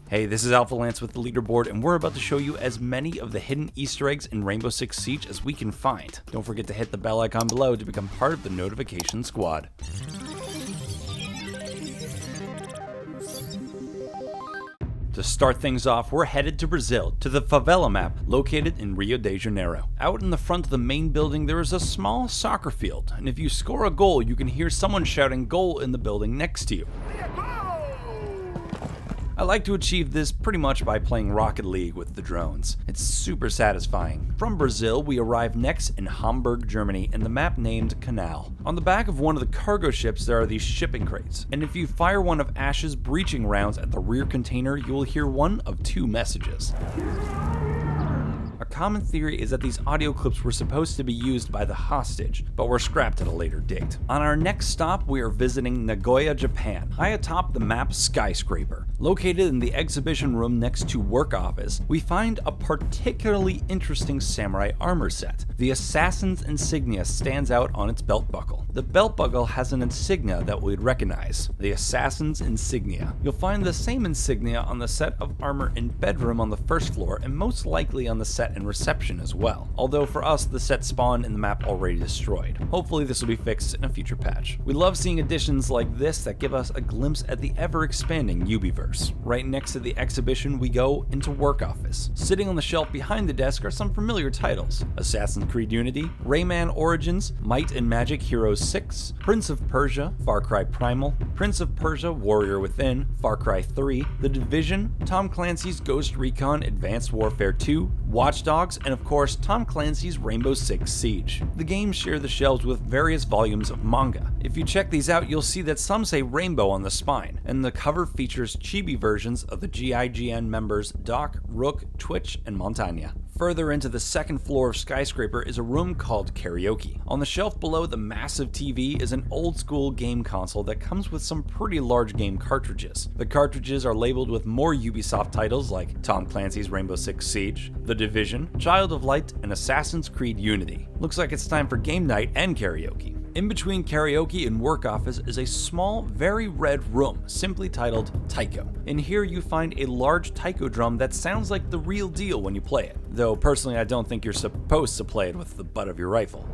Hey, this is Alpha Lance with the Leaderboard, and we're about to show you as many of the hidden Easter eggs in Rainbow Six Siege as we can find. Don't forget to hit the bell icon below to become part of the notification squad. To start things off, we're headed to Brazil, to the favela map located in Rio de Janeiro. Out in the front of the main building there is a small soccer field, and if you score a goal you can hear someone shouting goal in the building next to you. I like to achieve this pretty much by playing Rocket League with the drones. It's super satisfying. From Brazil, we arrive next in Hamburg, Germany, in the map named Canal. On the back of one of the cargo ships there are these shipping crates, and if you fire one of Ash's breaching rounds at the rear container, you will hear one of two messages. A common theory is that these audio clips were supposed to be used by the hostage, but were scrapped at a later date. On our next stop, we are visiting Nagoya, Japan, high atop the map Skyscraper. Located in the exhibition room next to Work Office, we find a particularly interesting samurai armor set. The assassin's insignia stands out on its belt buckle. The belt buckle has an insignia that we'd recognize, the assassin's insignia. You'll find the same insignia on the set of armor in bedroom on the first floor, and most likely on the set in reception as well, although for us the set spawned in the map already destroyed. Hopefully this will be fixed in a future patch. We love seeing additions like this that give us a glimpse at the ever-expanding Ubiverse. Right next to the exhibition we go into Work Office. Sitting on the shelf behind the desk are some familiar titles: Assassin's Creed Unity, Rayman Origins, Might and Magic Heroes 6, Prince of Persia, Far Cry Primal, Prince of Persia Warrior Within, Far Cry 3, The Division, Tom Clancy's Ghost Recon Advanced Warfare 2, Watch Dogs, and of course Tom Clancy's Rainbow Six Siege. The games share the shelves with various volumes of manga. If you check these out, you'll see that some say Rainbow on the spine, and the cover features chibi versions of the GIGN members Doc, Rook, Twitch, and Montagna. Further into the second floor of Skyscraper is a room called Karaoke. On the shelf below the massive TV is an old school game console that comes with some pretty large game cartridges. The cartridges are labeled with more Ubisoft titles like Tom Clancy's Rainbow Six Siege, The Division, Child of Light, and Assassin's Creed Unity. Looks like it's time for game night and karaoke. In between karaoke and Work Office is a small, very red room, simply titled Taiko. In here you find a large taiko drum that sounds like the real deal when you play it, though personally I don't think you're supposed to play it with the butt of your rifle.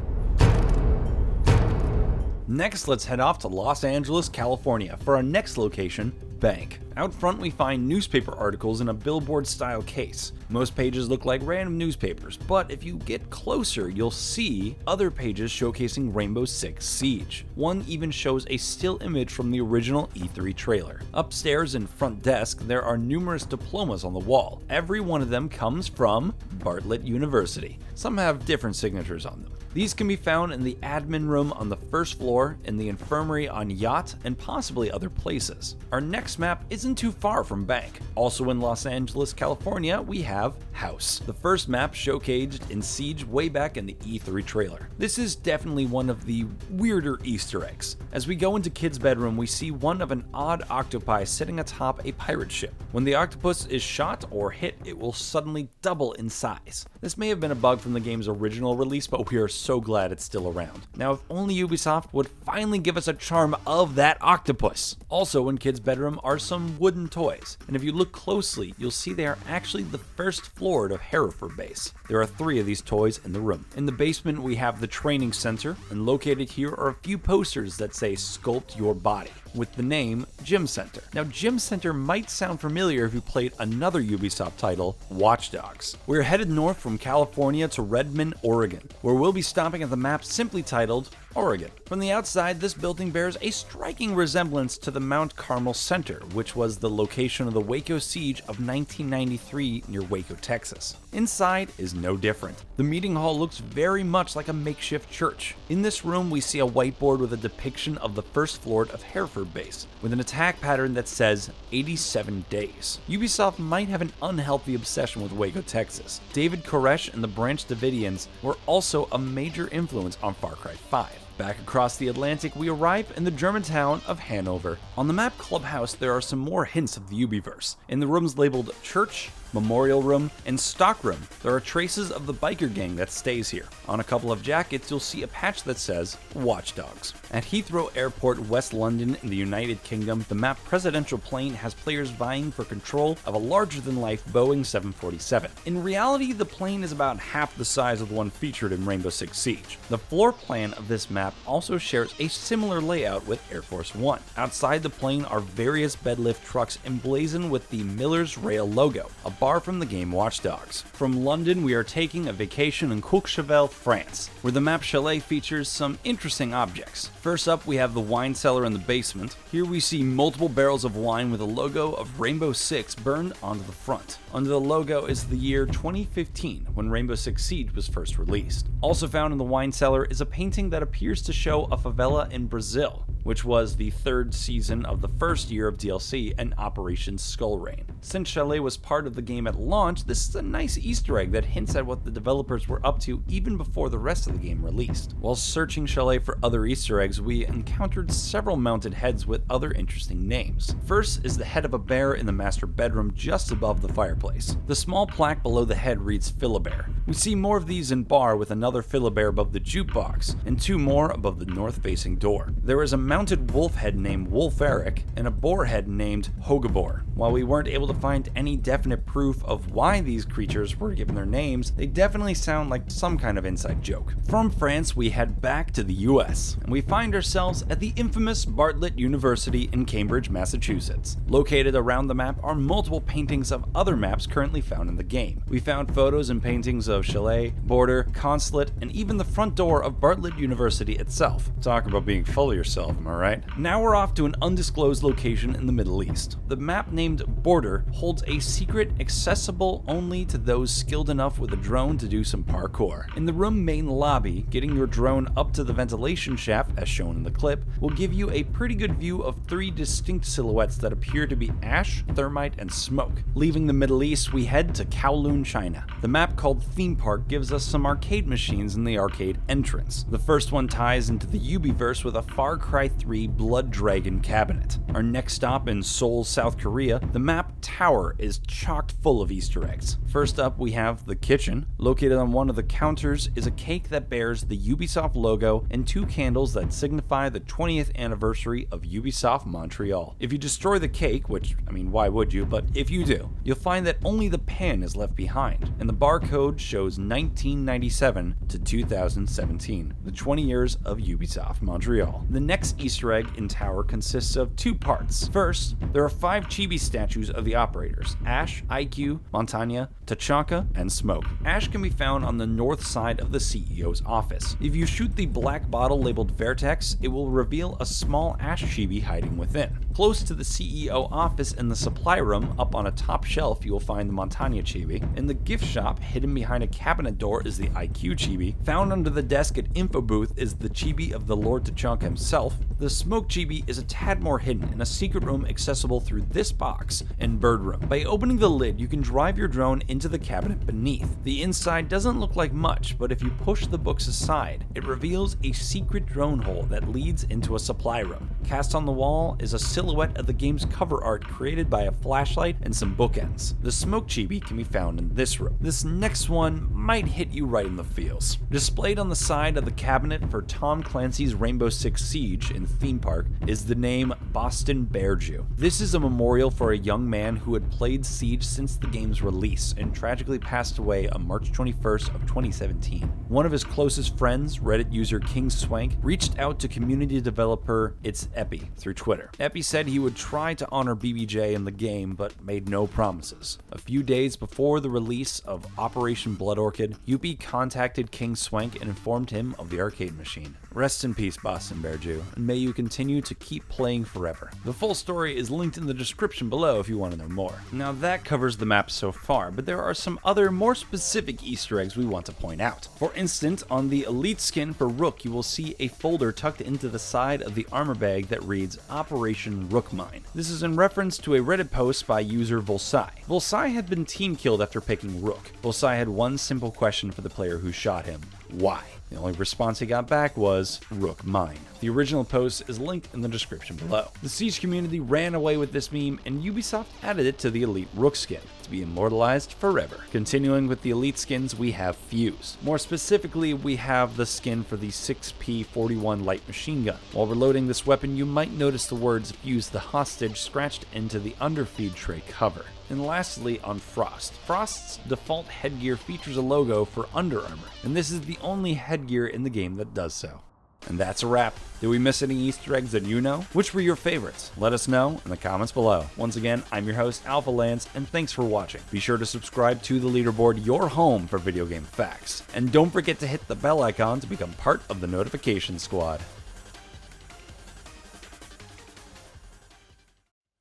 Next, let's head off to Los Angeles, California for our next location, Bank. Out front we find newspaper articles in a billboard style case. Most pages look like random newspapers, but if you get closer you'll see other pages showcasing Rainbow Six Siege. One even shows a still image from the original E3 trailer. Upstairs in front desk there are numerous diplomas on the wall. Every one of them comes from Bartlett University. Some have different signatures on them. These can be found in the admin room on the first floor, in the infirmary on Yacht, and possibly other places. Our next map isn't too far from Bank. Also in Los Angeles, California, we have House, the first map showcased in Siege way back in the E3 trailer. This is definitely one of the weirder Easter eggs. As we go into Kid's bedroom, we see one of an odd octopi sitting atop a pirate ship. When the octopus is shot or hit, it will suddenly double in size. This may have been a bug from the game's original release, but we are so glad it's still around. Now, if only Ubisoft would finally give us a charm of that octopus. Also in Kid's bedroom are some wooden toys, and if you look closely, you'll see they are actually the first floor of Hereford base. There are 3 of these toys in the room. In the basement, we have the training center, and located here are a few posters that say "Sculpt Your Body," with the name Gym Center. Now, Gym Center might sound familiar if you played another Ubisoft title, Watch Dogs. We're headed north from California to Redmond, Oregon, where we'll be stopping at the map simply titled Oregon. From the outside, this building bears a striking resemblance to the Mount Carmel Center, which was the location of the Waco siege of 1993 near Waco, Texas. Inside is no different. The meeting hall looks very much like a makeshift church. In this room, we see a whiteboard with a depiction of the first floor of Hereford base, with an attack pattern that says 87 days. Ubisoft might have an unhealthy obsession with Waco, Texas. David Koresh and the Branch Davidians were also a major influence on Far Cry 5. Back across the Atlantic, we arrive in the German town of Hanover. On the map Clubhouse, there are some more hints of the Ubiverse. In the rooms labeled Church, Memorial Room, and Stock Room, there are traces of the biker gang that stays here. On a couple of jackets, you'll see a patch that says Watchdogs. At Heathrow Airport, West London in the United Kingdom, the map Presidential Plane has players vying for control of a larger-than-life Boeing 747. In reality, the plane is about half the size of the one featured in Rainbow Six Siege. The floor plan of this map also shares a similar layout with Air Force One. Outside the plane are various bedlift trucks emblazoned with the Miller's Rail logo, a bar from the game Watch Dogs. From London, we are taking a vacation in Courchevel, France, where the map Chalet features some interesting objects. First up, we have the wine cellar in the basement. Here we see multiple barrels of wine with a logo of Rainbow Six burned onto the front. Under the logo is the year 2015, when Rainbow Six Siege was first released. Also found in the wine cellar is a painting that appears to show a favela in Brazil, which was the third season of the first year of DLC and Operation Skull Rain. Since Chalet was part of the game at launch, this is a nice Easter egg that hints at what the developers were up to even before the rest of the game released. While searching Chalet for other Easter eggs, we encountered several mounted heads with other interesting names. First is the head of a bear in the master bedroom just above the fireplace. The small plaque below the head reads Philibert. We see more of these in bar with another Philibert above the jukebox, and two more above the north-facing door. There is a mounted wolf head named Wolf Eric and a boar head named Hogabor. While we weren't able to find any definite proof of why these creatures were given their names, they definitely sound like some kind of inside joke. From France, we head back to the US, and we find ourselves at the infamous Bartlett University in Cambridge, Massachusetts. Located around the map are multiple paintings of other maps currently found in the game. We found photos and paintings of Chalet, Border, Consulate, and even the front door of Bartlett University itself. Talk about being full of yourself, am I right? Now we're off to an undisclosed location in the Middle East. The map named Border holds a secret accessible only to those skilled enough with a drone to do some parkour. In the room main lobby, getting your drone up to the ventilation shaft, as shown in the clip, will give you a pretty good view of three distinct silhouettes that appear to be ash, thermite, and smoke. Leaving the Middle East, we head to Kowloon, China. The map called Theme Park gives us some arcade machines in the arcade entrance. The first one ties into the Ubiverse with a Far Cry 3 Blood Dragon cabinet. Our next stop in Seoul, South Korea, the map Tower is chocked full of Easter eggs. First up, we have the kitchen. Located on one of the counters is a cake that bears the Ubisoft logo and two candles that signify the 20th anniversary of Ubisoft Montreal. If you destroy the cake, which, I mean, why would you, but if you do, you'll find that only the pan is left behind, and the barcode shows 1997 to 2017, the 20 years of Ubisoft Montreal. The next Easter egg in Tower consists of two parts. First, there are 5 chibi statues of the operators: Ash, IQ, Montagna, Tachanka, and Smoke. Ash can be found on the north side of the CEO's office. If you shoot the black bottle labeled Vertex, it will reveal a small Ash chibi hiding within. Close to the CEO office in the supply room, up on a top shelf, you will find the Montagna chibi. In the gift shop, hidden behind a cabinet door, is the IQ chibi. Found under the desk at Info Booth is the chibi of the Lord Tachanka himself. The Smoke chibi is a tad more hidden in a secret room accessible through this box in Bird Room. By opening the lid, you can drive your drone into the cabinet beneath. The inside doesn't look like much, but if you push the books aside, it reveals a secret drone hole that leads into a supply room. Cast on the wall is a silhouette of the game's cover art created by a flashlight and some bookends. The Smoke chibi can be found in this room. This next one might hit you right in the feels. Displayed on the side of the cabinet for Tom Clancy's Rainbow Six Siege in Theme Park is the name Boston Bear Jew. This is a memorial for a young man who had played Siege since the game's release and tragically passed away on March 21st of 2017. One of his closest friends, Reddit user King Swank, reached out to community developer It's Epi through Twitter. Epi said he would try to honor BBJ in the game, but made no promises. A few days before the release of Operation Blood Orchid, Yuppie contacted King Swank and informed him of the arcade machine. Rest in peace, Boston Bear Jew, and may you continue to keep playing forever. The full story is linked in the description below if you want to know more. Now that covers the map so far, but there are some other more specific Easter eggs we want to point out. For instance, on the Elite skin for Rook, you will see a folder tucked into the side of the armor bag that reads Operation Rookmine. This is in reference to a Reddit post by user Volsai. Volsai had been team killed after picking Rook. Volsai had one simple question for the player who shot him: why? The only response he got back was, "Rook mine." The original post is linked in the description below. The Siege community ran away with this meme, and Ubisoft added it to the Elite Rook skin, to be immortalized forever. Continuing with the Elite skins, we have Fuse. More specifically, we have the skin for the 6P41 light machine gun. While reloading this weapon, you might notice the words "Fuse the hostage" scratched into the underfeed tray cover. And lastly, on Frost. Frost's default headgear features a logo for Under Armour, and this is the only headgear in the game that does so. And that's a wrap. Did we miss any Easter eggs that you know? Which were your favorites? Let us know in the comments below. Once again, I'm your host, Alpha Lance, and thanks for watching. Be sure to subscribe to the Leaderboard, your home for video game facts. And don't forget to hit the bell icon to become part of the notification squad.